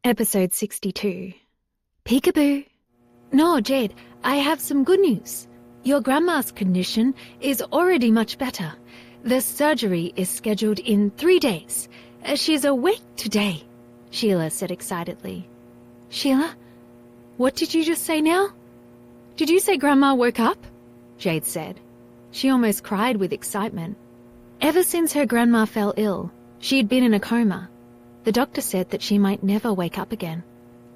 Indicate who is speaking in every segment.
Speaker 1: Episode 62. Peekaboo. No, Jade, I have some good news. Your grandma's condition is already much better. The surgery is scheduled in 3 days. She's awake today, Sheila said excitedly. Sheila? What did you just say now? Did you say Grandma woke up? Jade said. She almost cried with excitement. Ever since her grandma fell ill, she had been in a coma. The doctor said that she might never wake up again.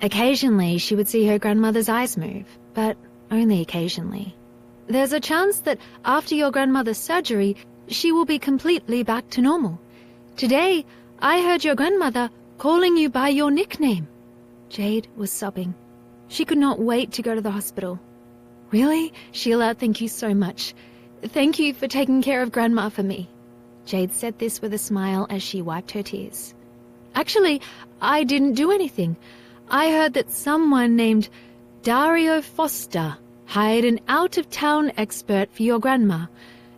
Speaker 1: Occasionally, she would see her grandmother's eyes move, but only occasionally. There's a chance that after your grandmother's surgery, she will be completely back to normal. Today, I heard your grandmother calling you by your nickname. Jade was sobbing. She could not wait to go to the hospital. Really? Sheila, thank you so much. Thank you for taking care of Grandma for me. Jade said this with a smile as she wiped her tears. Actually, I didn't do anything. I heard that someone named Dario Foster hired an out-of-town expert for your grandma.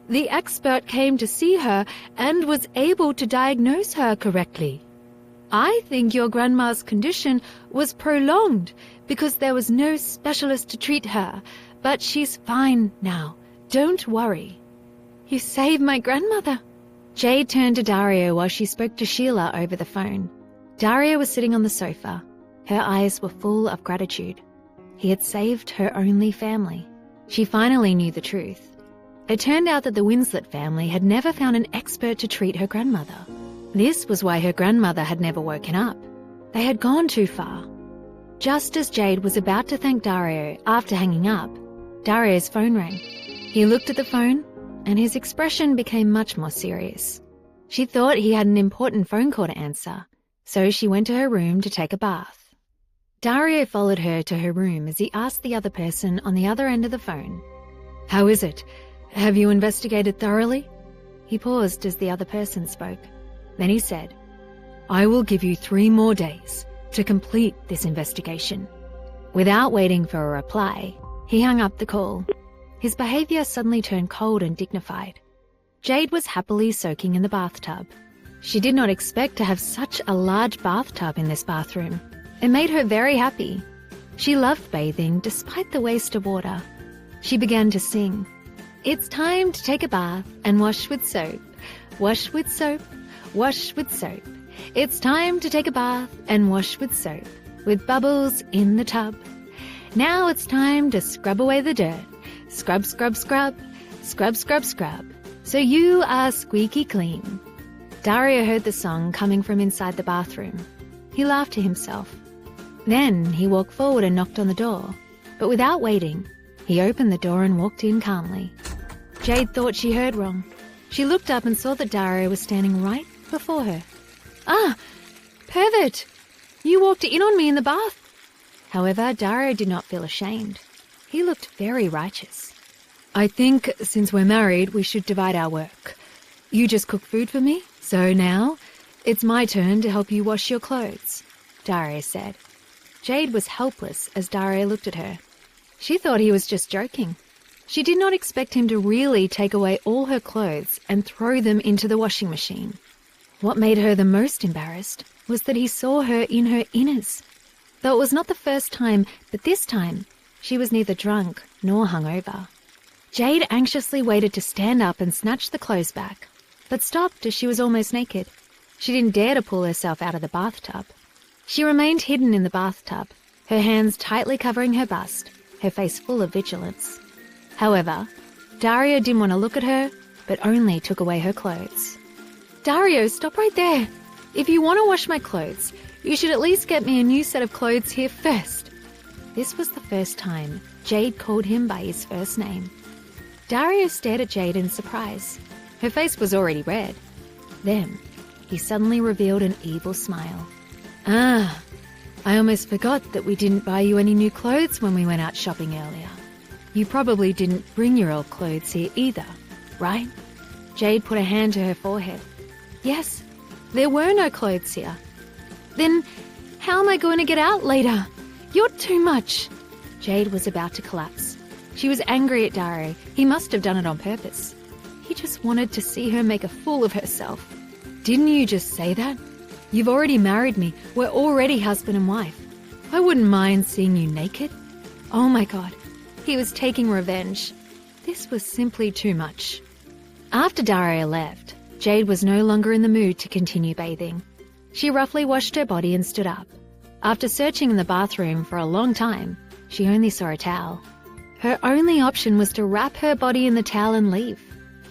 Speaker 1: The expert came to see her and was able to diagnose her correctly. I think your grandma's condition was prolonged because there was no specialist to treat her, but she's fine now. Don't worry. You saved my grandmother. Jade turned to Dario while she spoke to Sheila over the phone. Dario was sitting on the sofa. Her eyes were full of gratitude. He had saved her only family. She finally knew the truth. It turned out that the Winslet family had never found an expert to treat her grandmother. This was why her grandmother had never woken up. They had gone too far. Just as Jade was about to thank Dario after hanging up, Dario's phone rang. He looked at the phone, and his expression became much more serious. She thought he had an important phone call to answer, so she went to her room to take a bath. Dario followed her to her room as he asked the other person on the other end of the phone, "How is it? Have you investigated thoroughly?" He paused as the other person spoke. Then he said, "I will give you 3 more days to complete this investigation." Without waiting for a reply, he hung up the call. His behaviour suddenly turned cold and dignified. Jade was happily soaking in the bathtub. She did not expect to have such a large bathtub in this bathroom. It made her very happy. She loved bathing despite the waste of water. She began to sing. It's time to take a bath and wash with soap. Wash with soap, wash with soap. It's time to take a bath and wash with soap, with bubbles in the tub. Now it's time to scrub away the dirt. Scrub, scrub, scrub, scrub, scrub, scrub, so you are squeaky clean. Dario heard the song coming from inside the bathroom. He laughed to himself. Then he walked forward and knocked on the door, but without waiting, he opened the door and walked in calmly. Jade thought she heard wrong. She looked up and saw that Dario was standing right before her. "Ah, pervert! You walked in on me in the bath." However, Dario did not feel ashamed. He looked very righteous. "I think since we're married, we should divide our work. You just cook food for me, so now it's my turn to help you wash your clothes," Dario said. Jade was helpless as Dario looked at her. She thought he was just joking. She did not expect him to really take away all her clothes and throw them into the washing machine. What made her the most embarrassed was that he saw her in her inners. Though it was not the first time, but this time, she was neither drunk nor hungover. Jade anxiously waited to stand up and snatch the clothes back, but stopped as she was almost naked. She didn't dare to pull herself out of the bathtub. She remained hidden in the bathtub, her hands tightly covering her bust, her face full of vigilance. However, Dario didn't want to look at her, but only took away her clothes. "Dario, stop right there. If you want to wash my clothes, you should at least get me a new set of clothes here first." This was the first time Jade called him by his first name. Dario stared at Jade in surprise. Her face was already red. Then, he suddenly revealed an evil smile. "Ah, I almost forgot that we didn't buy you any new clothes when we went out shopping earlier. You probably didn't bring your old clothes here either, right?" Jade put a hand to her forehead. "Yes, there were no clothes here." "Then how am I going to get out later? You're too much." Jade was about to collapse. She was angry at Dario. He must have done it on purpose. He just wanted to see her make a fool of herself. "Didn't you just say that?" You've already married me. We're already husband and wife. I wouldn't mind seeing you naked. Oh my God, he was taking revenge. This was simply too much. After Dario left, Jade was no longer in the mood to continue bathing. She roughly washed her body and stood up. After searching in the bathroom for a long time, she only saw a towel. Her only option was to wrap her body in the towel and leave.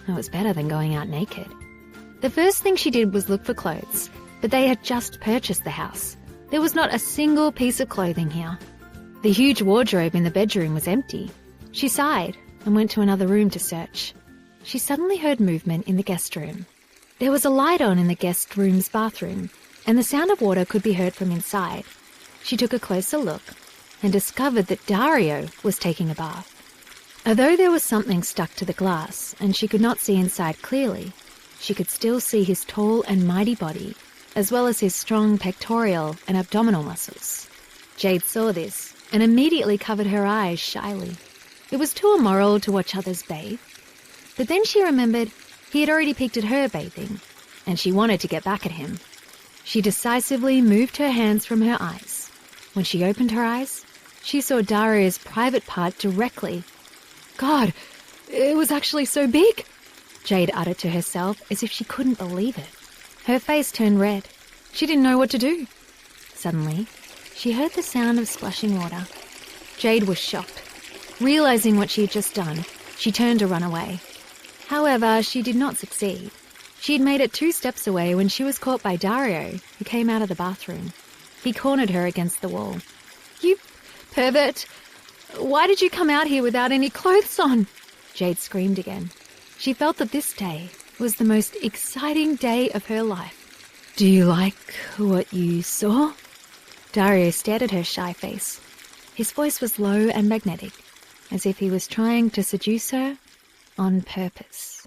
Speaker 1: It was better than going out naked. The first thing she did was look for clothes, but they had just purchased the house. There was not a single piece of clothing here. The huge wardrobe in the bedroom was empty. She sighed and went to another room to search. She suddenly heard movement in the guest room. There was a light on in the guest room's bathroom, and the sound of water could be heard from inside. She took a closer look and discovered that Dario was taking a bath. Although there was something stuck to the glass and she could not see inside clearly, she could still see his tall and mighty body, as well as his strong pectoral and abdominal muscles. Jade saw this and immediately covered her eyes shyly. It was too immoral to watch others bathe. But then she remembered he had already peeked at her bathing, and she wanted to get back at him. She decisively moved her hands from her eyes. When she opened her eyes, she saw Dario's private part directly. God, it was actually so big, Jade uttered to herself as if she couldn't believe it. Her face turned red. She didn't know what to do. Suddenly, she heard the sound of splashing water. Jade was shocked. Realizing what she had just done, she turned to run away. However, she did not succeed. She had made it 2 steps away when she was caught by Dario, who came out of the bathroom. He cornered her against the wall. You pervert! Why did you come out here without any clothes on? Jade screamed again. She felt that this day was the most exciting day of her life. Do you like what you saw? Dario stared at her shy face. His voice was low and magnetic, as if he was trying to seduce her on purpose.